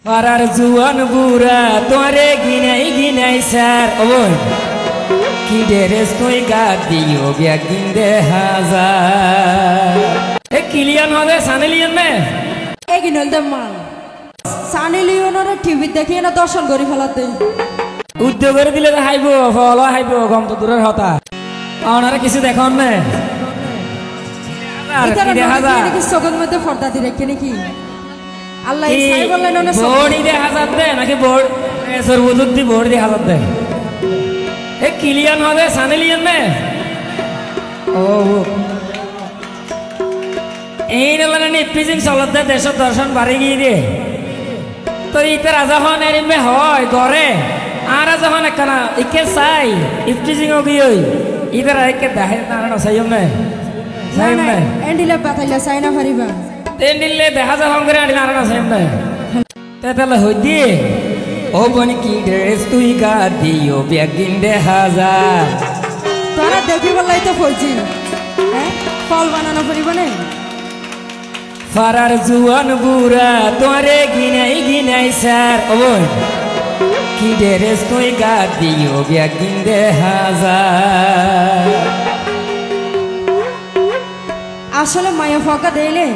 পাড়ার জুয়ান বুড়া তোরে গিনাই গিনাই স্যার ওই কি ড্রেস তুই গা দিও একদিন দেখা যায় এ কিলিয়ান হবে সানি লিওন মে এগিনল দে মাল সানি লিওনের টিভি দেখি না দর্শন করি ফেলাতে উদ্যোগ করে দিলে হাইব ফল হাইব গম তো দূরের হতা ওনারা কিছু দেখন না আর কি দেখা যায় নাকি সগন মধ্যে পর্দা দি রেখে নাকি আল্লাহ ইসাই বললেন না বড়ি দেখা যাচ্ছে নাকি বড় সরবুদুদ দি বড়ি দেখা যাচ্ছে এ কিলিয়ান হবে সানি লিওন মে ও এই নলানে নিপিজিং চলতে দেশ দর্শন বাড়ি গিয়ে দিয়ে তোর ইতার যখন এরিমে হয় গড়ে আর যখন একখানা ইকে চাই ইপিজিং গিয়ে ইতার একে দেখে না সাইম নাই সাইম নাই এন্ডিলে বাতাইলা চাই না পারিবা তেন দিলে দেখা যখন করে আড়ি না সাইম নাই তাহলে হই দিয়ে ও বনি কি ড্রেস তুই গা দিও একদিন দেখা যায় তোরা দেখি বললাই তো ফৌজি হ্যাঁ ফল বানানো পারিব না পাড়ার জুয়ান বুড়া তোরে গিনাই গিনাই স্যার ওই কি ড্রেস তুই গা দিও একদিন দেখা যায় আসলে মায়া ফাঁকা দেইলে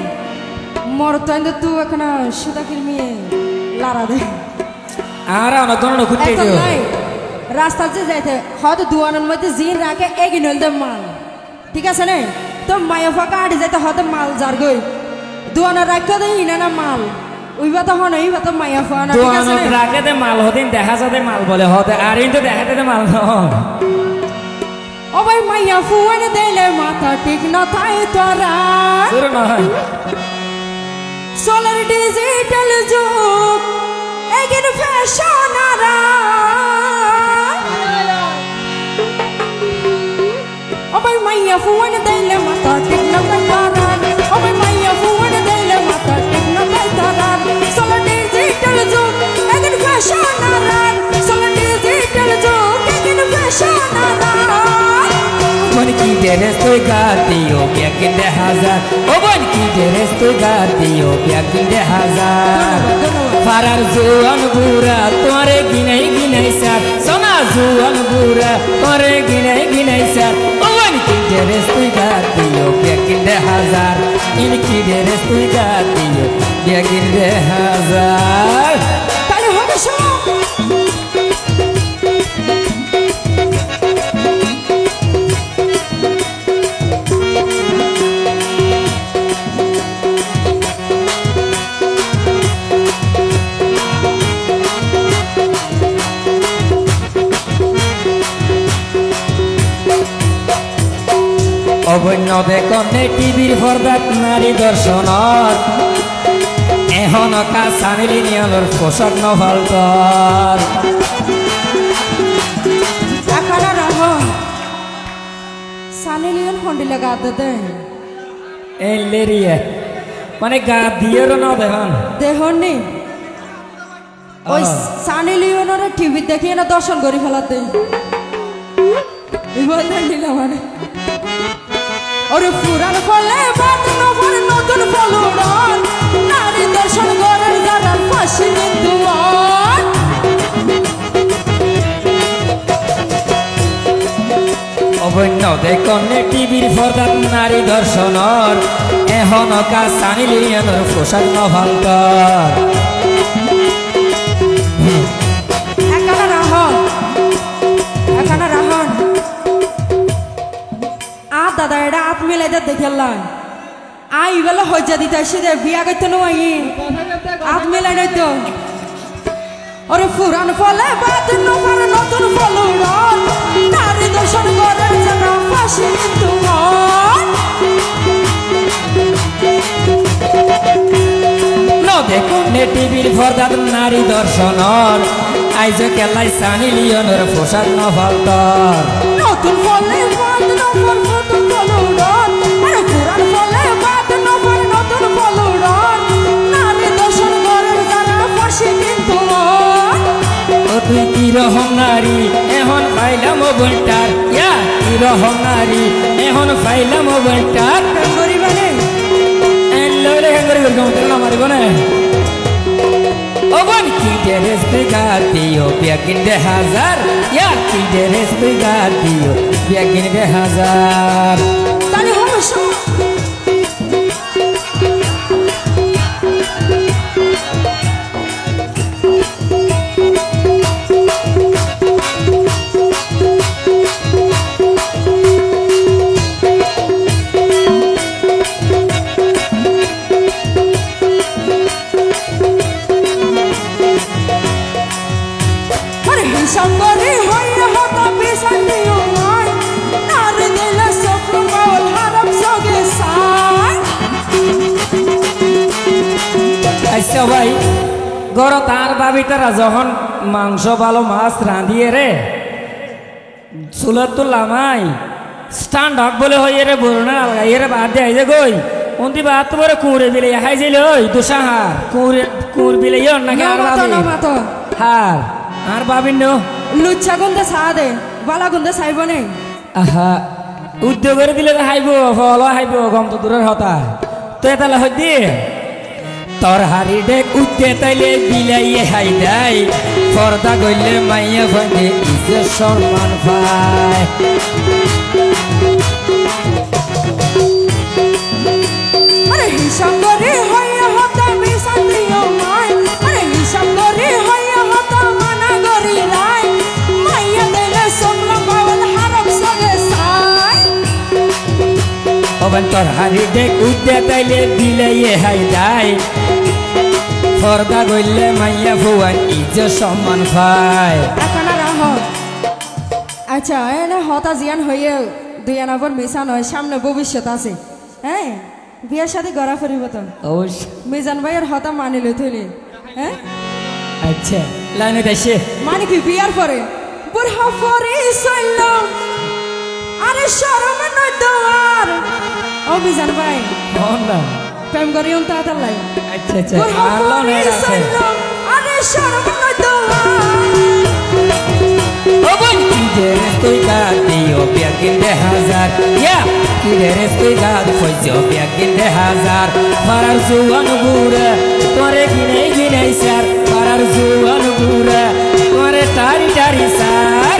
মর তো তুই এখন সুদা কিরমিয়ে লারা দে আর অনতন খুঁজতে দিও রাস্তা যে যাইতে হয়তো দুয়ানের মধ্যে জিন রাখে এগিনল দে মাল ঠিক আছে না তো মায়া ফাঁকা আড়ি যাইতে হয়তো মাল যার গই দুয়ানের রাখতে দেই না মাল উইবা তো হন উইবা তো মায়া ফানা ঠিক আছে দুয়ানের রাখে দে মাল হদিন দেখা যাতে মাল বলে হতে আর কিন্তু দেখাতে দে মাল নয় ও ভাই মাইয়া ফুয়ান দেলে মাথা ঠিক না তাই তোরা শুরু নয় সোলার ডিজিটাল যুগ এগিন ফ্যাশনারা ও ভাই মাইয়া ফুয়ান দেলে মাথা ঠিক না তাই তোরা ও ভাই মাইয়া ফুয়ান দেলে মাথা ঠিক না তাই তোরা সোলার ডিজিটাল যুগ এগিন ফ্যাশনারা সোলার ডিজিটাল যুগ এগিন ফ্যাশনারা বন কি ড্রেস তুই গা দিও একদিন দেখা যায় ও বন কি ড্রেস তুই গা দিও একদিন দেখা যায় পাড়ার জুয়ান বুড়া তোরে গিনাই গিনাই স্যার সোনা জুয়ান বুড়া তোরে গিনাই গিনাই স্যার ও বন কি ড্রেস তুই গা দিও একদিন দেখা যায় ইন কি ড্রেস তুই গা দিও একদিন দেখা যায় তাহলে হবে শোনো অবন্য দেখনে টিভির পর্দাত নারী দর্শনত এখন সানি লিওনের পোশাক নফালতর এখন রহ সানি লিওন হন্ডিলে গা দে এলেরিয়া মানে গা দিয়ে না দেখুন দেখুন নি ওই সানি লিওনের টিভি দেখি না দর্শন করি ফেলাতে দিলাম মানে ওরে পুরান ফলে নতুন নতুন ফলুড়ন নারী দর্শন করার যারা ফাঁসি দুয়ার অবন্য দেখনে টিভির পর্দাত নারী দর্শনর এখন সানি লিওনের পোশাক নফালতর দাদা এটা আত মিলাই দেখেলাম আই বেলা হজ্জা দিতে আসি দে বিয়া করতে নয় আত মিলাই নাই তো ওরে পুরান ফলে নতুন ফলুড়ন নারী দর্শন করার জন্য ফাঁসি দেখনে টিভির পর্দাত নারী দর্শনর আইজ কেলাই সানি লিওনের পোশাক নফালতর নতুন ফলে নতুন ফলুড়ন আরে পুরান ফলে নতুন ফলুড়ন নারী দর্শন করার যারা ফাঁসি কিন্তু ও তুই কি রহম নারী এখন পাইলাম মোবাইলটার ইয়া কি রহম নারী এখন পাইলাম মোবাইলটার গরিবানে এন লরে হেঙ্গরি গরগম তেল মারিব না ও বন deres pegatio biakin de hazar ya ki deres pegatio biakin de hazar Tali hoşum Somebody hoya hota pisandi umay nar dila sokro mawal haram soge sai আচ্ছা ভাই গর তার বাবিটারা যখন মাংস ভালো মাছ রাঁধিয়ে রে চুলার তো লামাই স্ট্যান্ড হক বলে হইয়ে রে বলুন আলগাইয়ে রে বাদ দিয়ে যে গই অন্তি বাদ তো বলে কুড়ে বিলে হাই যাইল ওই দুসাহার কুড় বিলে ইয়ন নাকি আর বাবি হার আর বাবিন নো লুচ্ছা গুন্দে সাদে বালা গুন্দে সাইবনে আহা উদ্যোগের দিলে তো হাইব ফল হাইব গম তো দূরের হতা তো এতালে হই দিয়ে তোর হারি ডেক উঠতে তাইলে বিলাইয়ে হাই দাই পর্দা গইলে মাইয়া ভাঙে ইজে সম্মান পায় আরে হিসাব করে হইয়া হতা বিসান্তি ওমাই আরে হিসাব করে হইয়া হতা মানা গরি লাই মাইয়া দেলে সোমলা বাওয়াল হারাম সগে সাই ওবেন তোর হারি ডেক উঠতে তাইলে বিলাইয়ে হাই দাই পর্দা গইলে মাইয়া ভুয়ান ইজে সম্মান পায় একানা রাহ আচ্ছা এনে হতা জিয়ান হইয়ে দুই আনাবর মিশা নয় সামনে ভবিষ্যৎ আছে হ্যাঁ বিয়ার সাথে গড়া ফেরিব তো অবশ্য মিজান ভাইয়ের হতা মানি লই থইলি হ্যাঁ আচ্ছা লাইনে দেশে মানে কি বিয়ার পরে বুড়া পরে সইল আরে শরম নয় দোয়ার ও মিজান ভাই না প্রেম করি উন তাতার লাই আচ্ছা আচ্ছা বুড়া আলো পরে নেই আছে সইল আরে শরম নয় দোয়ার ও বোন কি deres তুই গাদিও বিয়াকিন de hazar ya কি deres তুই গাদ কইছো বিয়াকিন de hazar পারার জুয়ান বুড়া তোরে গিনে গিনে স্যার পারার জুয়ান বুড়া তোরে টারি টারি স্যার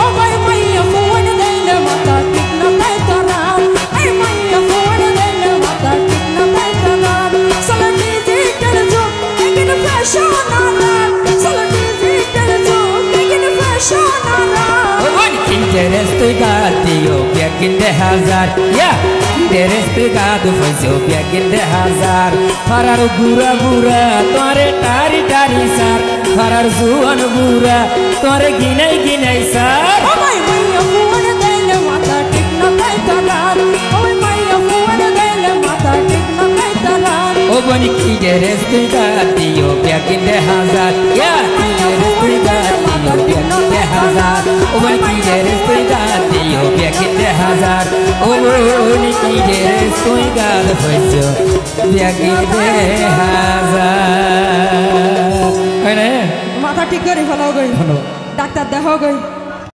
ও ভাই মাইয়া ফোন দেলে মাথা ঠিক না তাই তারার এই মাইয়া ফোন দেলে মাথা ঠিক না তাই তারার সলা ডিজিটাল যুগ এগিন ফ্যাশন আলার সলা ডিজিটাল যুগ এগিন ফ্যাশন আলার ও বোন কি deres তুই গাদিও বিয়াকিন de hazar ya কি deres তুই গাদ কইছো বিয়াকিন de hazar পারার বুড়া বুড়া তোরে টারি টারি স্যার পারার জুয়ান বুড়া তোরে গিনাই গিনাই স্যার ও ভাই মাইয়া ফোন দেলে মাথা ঠিক না তাই তারার ও মাইয়া ফোন দেলে মাথা ঠিক না তাই তারার ও বনি কি deres তুই গাদিও বিয়াকিন de hazar ya কি deres তুই গাদিও বিয়াকিন de hazar ও বনি কি deres তুই গাদিও বিয়াকিন de hazar ও বনি কি deres তুই গাদ কইছো বিয়াকিন de hazar হয় না মাথা ঠিক করে ফেলাও গই ডাক্তার দেখাও গই